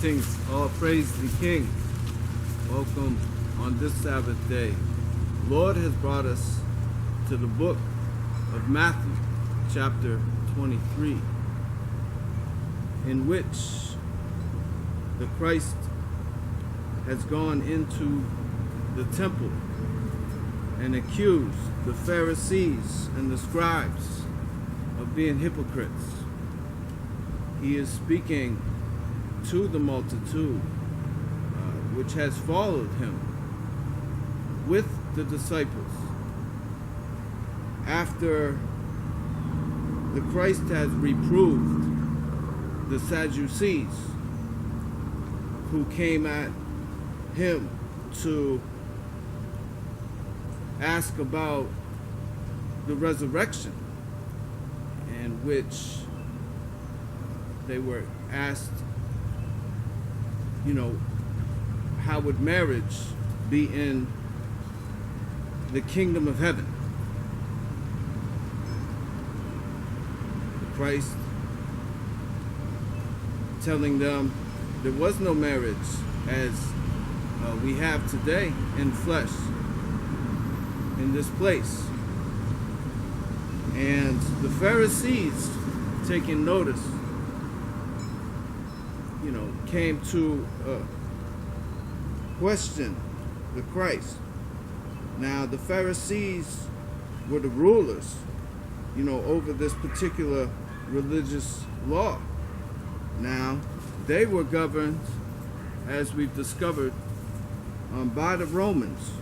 Greetings, all praise the King. Welcome on this Sabbath day. The Lord has brought us to the book of Matthew, chapter 23, in which the Christ has gone into the temple and accused the Pharisees and the scribes of being hypocrites. He is speaking to the multitude which has followed him with the disciples after the Christ has reproved the Sadducees who came at him to ask about the resurrection, in which they were asked, how would marriage be in the kingdom of heaven? Christ telling them there was no marriage as we have today in flesh in this place. And the Pharisees, taking notice, came to question the Christ. Now, the Pharisees were the rulers, over this particular religious law. Now, they were governed, as we've discovered, by the Romans.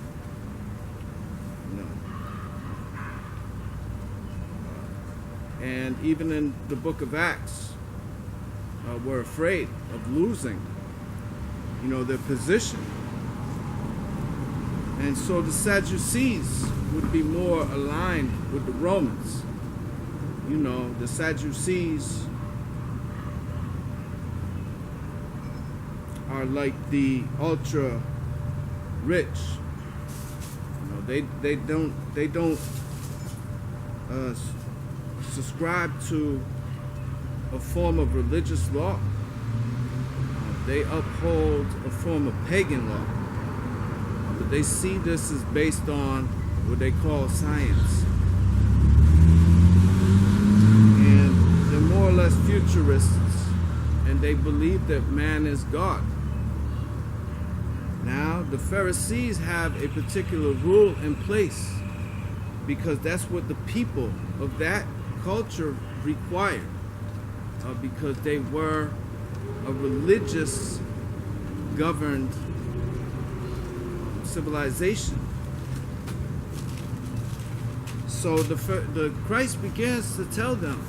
And even in the book of Acts, were afraid of losing, their position. And so the Sadducees would be more aligned with the Romans. The Sadducees are like the ultra rich. They don't subscribe to a form of religious law. They uphold a form of pagan law. But they see this as based on what they call science. And they're more or less futurists, and they believe that man is God. Now, the Pharisees have a particular rule in place because that's what the people of that culture required. Because they were a religious governed civilization. So the Christ begins to tell them,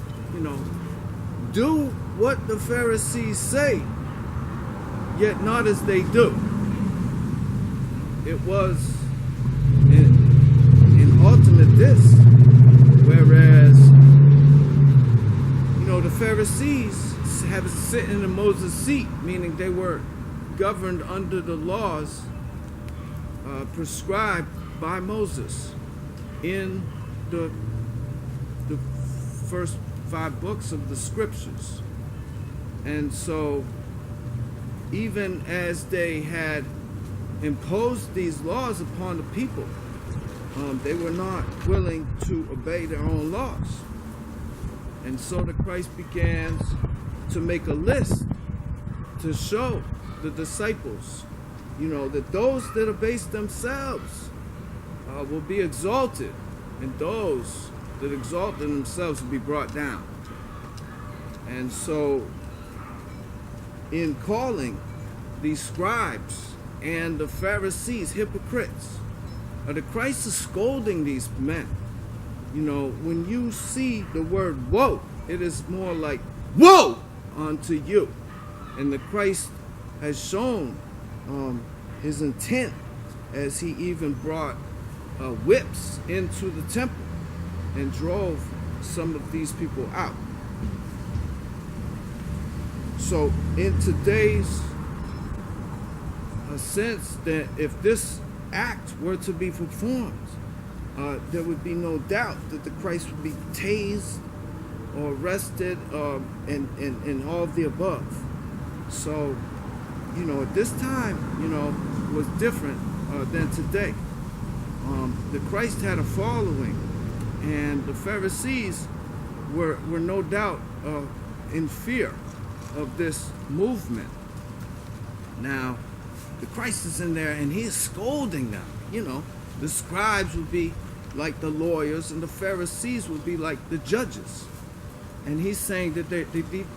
do what the Pharisees say, yet not as they do. It was in ultimate this, whereas the Pharisees have sit in the Moses seat, meaning they were governed under the laws prescribed by Moses in the first 5 books of the scriptures. And so even as they had imposed these laws upon the people, they were not willing to obey their own laws. And so the Christ begins to make a list to show the disciples, that those that abase themselves will be exalted, and those that exalt themselves will be brought down. And so in calling these scribes and the Pharisees hypocrites, the Christ is scolding these men. When you see the word woe, it is more like woe unto you. And the Christ has shown his intent as he even brought whips into the temple and drove some of these people out. So in today's sense, that if this act were to be performed, there would be no doubt that the Christ would be tased or arrested and all of the above. So at this time, was different than today. The Christ had a following, and the Pharisees were no doubt in fear of this movement. Now, the Christ is in there and he is scolding them. The scribes would be like the lawyers and the Pharisees would be like the judges. And he's saying that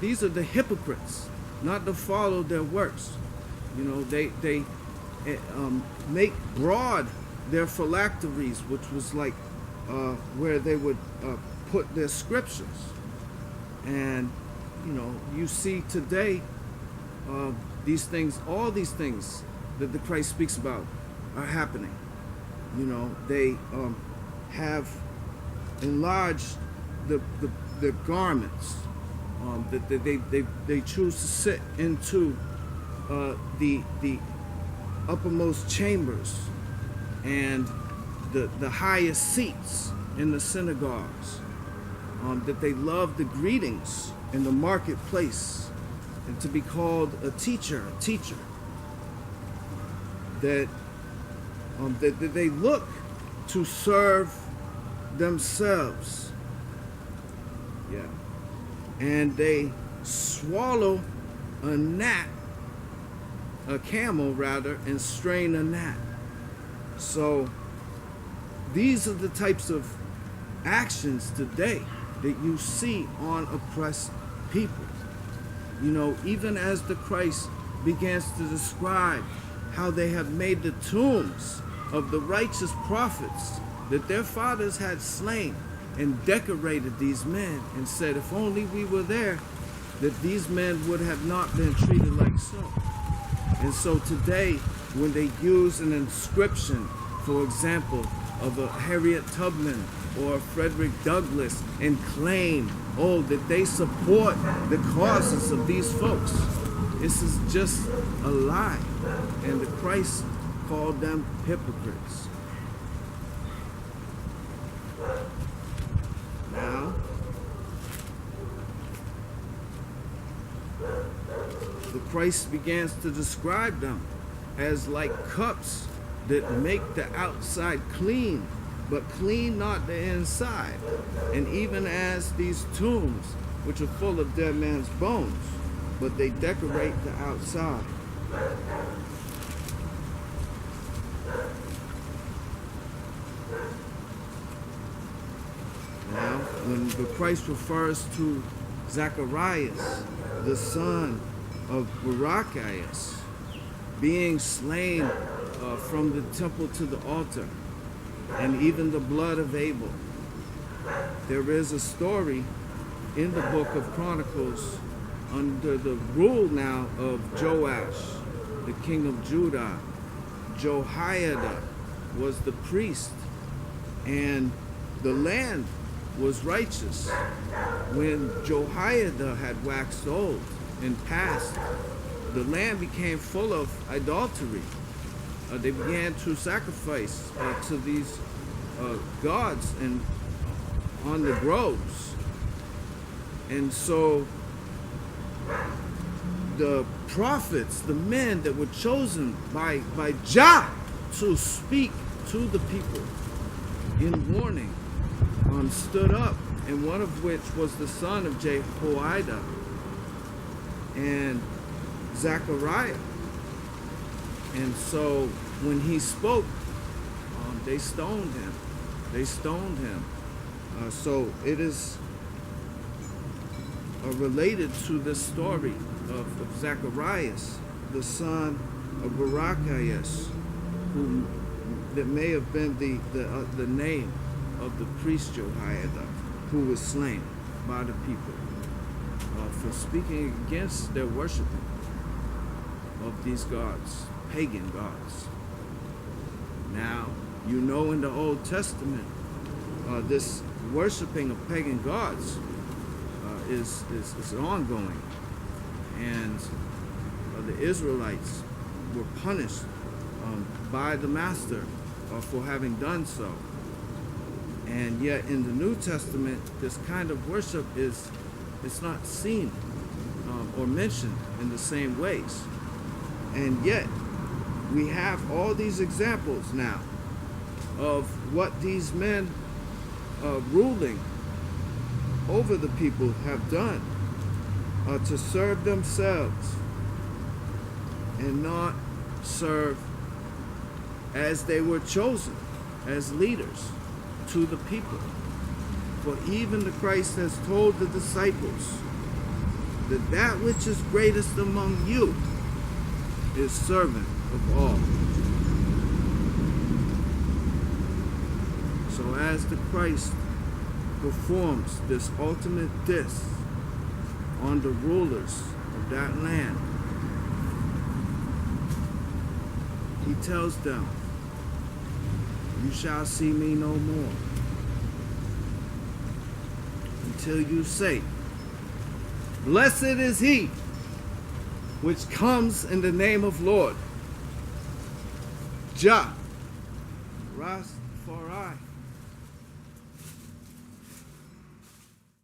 these are the hypocrites, not to follow their works. They make broad their phylacteries, which was like where they would put their scriptures. And you see today these things, all these things that the Christ speaks about are happening. They have enlarged the garments that they choose to sit into the uppermost chambers and the highest seats in the synagogues, that they love the greetings in the marketplace and to be called a teacher, that they look to serve themselves. Yeah. And they swallow a camel rather, and strain a gnat. So these are the types of actions today that you see on oppressed people. Even as the Christ begins to describe how they have made the tombs of the righteous prophets that their fathers had slain, and decorated these men and said, if only we were there, that these men would have not been treated like so. And so today, when they use an inscription, for example, of a Harriet Tubman or Frederick Douglass, and claim, that they support the causes of these folks, this is just a lie. And the Christ called them hypocrites. Now, the Christ begins to describe them as like cups that make the outside clean, but clean not the inside. And even as these tombs, which are full of dead man's bones, but they decorate the outside. Now, when the Christ refers to Zacharias, the son of Barachias, being slain from the temple to the altar, and even the blood of Abel, there is a story in the book of Chronicles under the rule now of Joash, the king of Judah. Jehoiada was the priest, and the land was righteous. When Jehoiada had waxed old and passed, the land became full of idolatry. They began to sacrifice to these gods and on the groves. And so the prophets, the men that were chosen by Jah to speak to the people in warning, stood up, and one of which was the son of Jehoiada and Zechariah. And so when he spoke, they stoned him. So it is related to this story of Zacharias, the son of Barachias, who that may have been the name of the priest Jehoiada, who was slain by the people for speaking against their worshiping of these gods, pagan gods. Now, in the Old Testament, this worshiping of pagan gods is ongoing, and the Israelites were punished by the Master for having done so. And yet in the New Testament, this kind of worship it's not seen or mentioned in the same ways. And yet, we have all these examples now of what these men ruling over the people have done to serve themselves and not serve as they were chosen as leaders to the people. For even the Christ has told the disciples that that which is greatest among you is servant of all. So as the Christ performs this ultimate diss on the rulers of that land, he tells them, you shall see me no more until you say, blessed is he which comes in the name of Lord, Jah Rastafari.